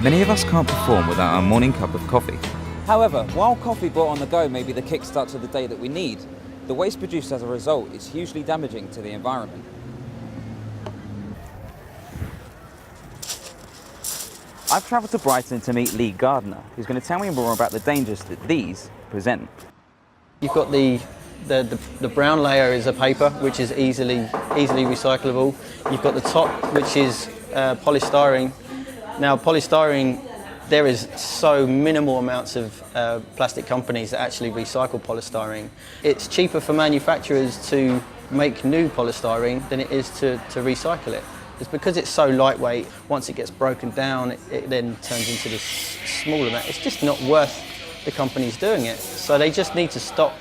Many of us can't perform without our morning cup of coffee. However, while coffee brought on the go may be the kickstart to the day that we need, the waste produced as a result is hugely damaging to the environment. I've travelled to Brighton to meet Lee Gardner, who's going to tell me more about the dangers that these present. You've got the brown layer is a paper, which is easily recyclable. You've got the top, which is polystyrene. Now, polystyrene, there is so minimal amounts of plastic companies that actually recycle polystyrene. It's cheaper for manufacturers to make new polystyrene than it is to recycle it. It's because it's so lightweight, once it gets broken down, it then turns into this small amount. It's just not worth the companies doing it. So they just need to stop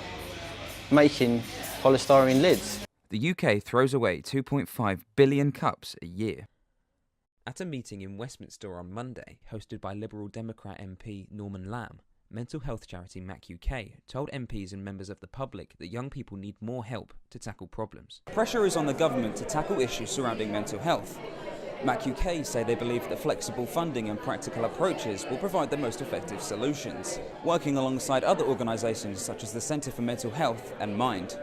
making polystyrene lids. The UK throws away 2.5 billion cups a year. At a meeting in Westminster on Monday, hosted by Liberal Democrat MP Norman Lamb, mental health charity MAC UK told MPs and members of the public that young people need more help to tackle problems. Pressure is on the government to tackle issues surrounding mental health. MAC UK say they believe that flexible funding and practical approaches will provide the most effective solutions, working alongside other organisations such as the Centre for Mental Health and Mind.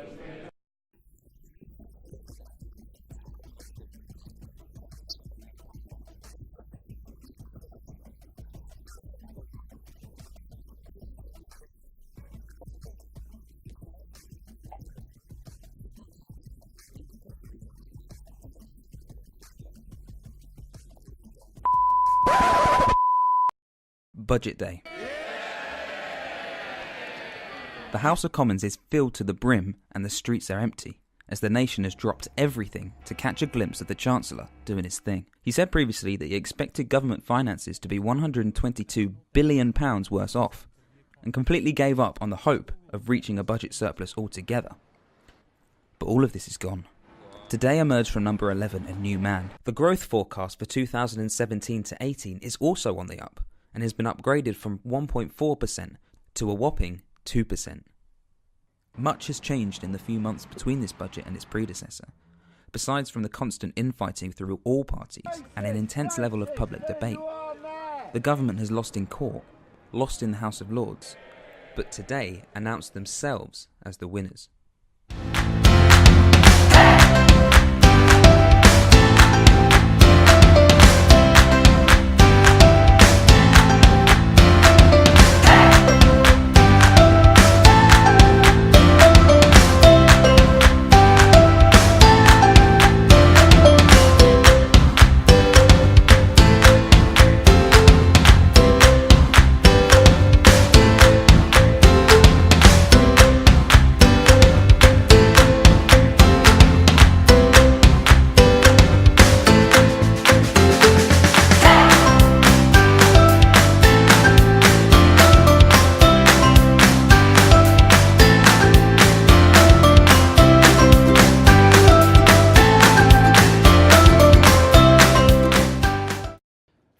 Budget Day. The House of Commons is filled to the brim and the streets are empty, as the nation has dropped everything to catch a glimpse of the Chancellor doing his thing. He said previously that he expected government finances to be £122 billion worse off, and completely gave up on the hope of reaching a budget surplus altogether. But all of this is gone. Today emerged from number 11 a new man. The growth forecast for 2017 to 18 is also on the up, and has been upgraded from 1.4% to a whopping 2%. Much has changed in the few months between this budget and its predecessor, besides from the constant infighting through all parties and an intense level of public debate. The government has lost in court, lost in the House of Lords, but today announced themselves as the winners.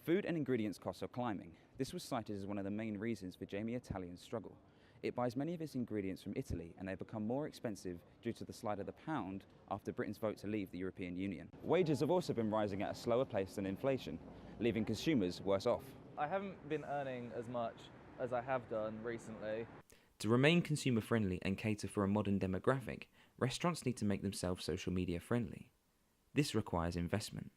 Food and ingredients costs are climbing. This was cited as one of the main reasons for Jamie Italian's struggle. It buys many of its ingredients from Italy, and they've become more expensive due to the slide of the pound after Britain's vote to leave the European Union. Wages have also been rising at a slower pace than inflation, leaving consumers worse off. I haven't been earning as much as I have done recently. To remain consumer friendly and cater for a modern demographic, restaurants need to make themselves social media friendly. This requires investment.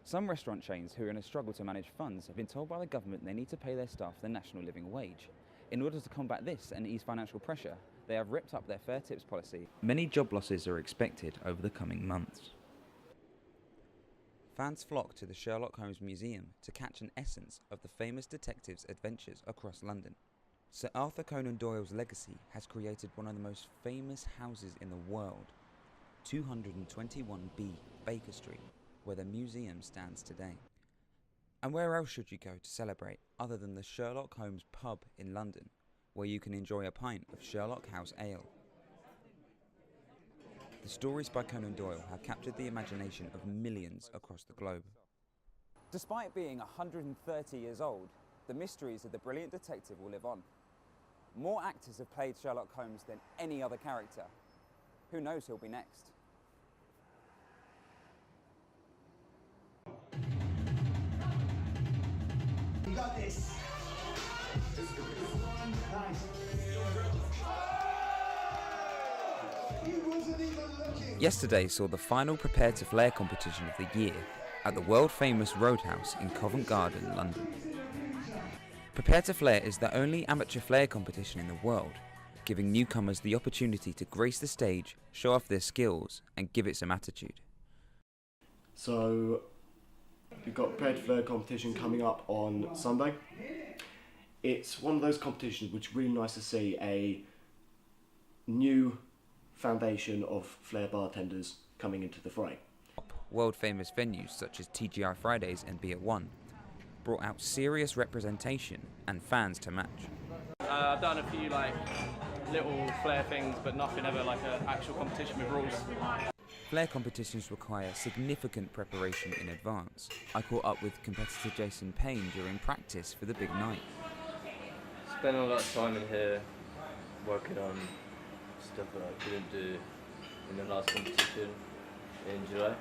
Some restaurant chains who are in a struggle to manage funds have been told by the government they need to pay their staff the national living wage. In order to combat this and ease financial pressure, they have ripped up their fair tips policy. Many job losses are expected over the coming months. Fans flock to the Sherlock Holmes Museum to catch an essence of the famous detective's adventures across London. Sir Arthur Conan Doyle's legacy has created one of the most famous houses in the world, 221B Baker Street, where the museum stands today. And where else should you go to celebrate other than the Sherlock Holmes pub in London, where you can enjoy a pint of Sherlock House Ale? The stories by Conan Doyle have captured the imagination of millions across the globe. Despite being 130 years old, the mysteries of the brilliant detective will live on. More actors have played Sherlock Holmes than any other character. Who knows who'll be next? You got this. Nice. He wasn't even looking. Yesterday saw the final Prepare to Flare competition of the year at the world-famous Roadhouse in Covent Garden, London. Prepare to Flare is the only amateur flare competition in the world, giving newcomers the opportunity to grace the stage, show off their skills, and give it some attitude. So, we've got Prepare to Flare competition coming up on Sunday. It's one of those competitions which is really nice to see a new foundation of flare bartenders coming into the fray. World-famous venues such as TGI Fridays and Beer One brought out serious representation and fans to match. I've done a few little flare things, but nothing ever like an actual competition with rules. Flare competitions require significant preparation in advance. I caught up with competitor Jason Payne during practice for the big night. Spent a lot of time in here working on stuff that I couldn't do in the last competition in July.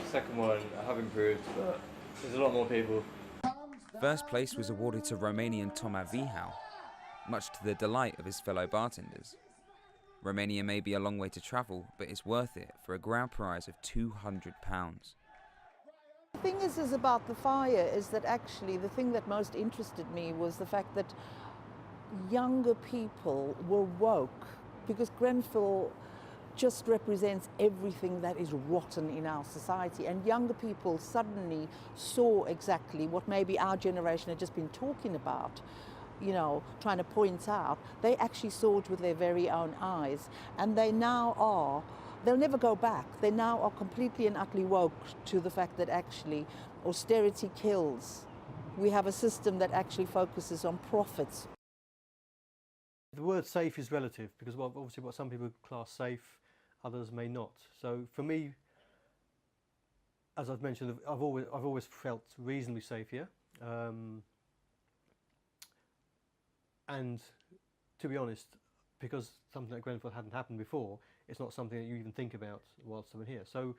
Second one, I have improved, but there's a lot more people. First place was awarded to Romanian Toma Vihau, much to the delight of his fellow bartenders. Romania may be a long way to travel, but it's worth it for a grand prize of £200. The thing is about the fire is that actually the thing that most interested me was the fact that younger people were woke, because Grenfell just represents everything that is rotten in our society, and younger people suddenly saw exactly what maybe our generation had just been talking about, you know, trying to point out. They actually saw it with their very own eyes, and they now are, they'll never go back. They now are completely and utterly woke to the fact that actually austerity kills. We have a system that actually focuses on profits. The word safe is relative, because obviously what some people class safe, others may not. So for me, as I've mentioned, I've always felt reasonably safe here. And to be honest, because something like Grenfell hadn't happened before, it's not something that you even think about whilst I'm here. So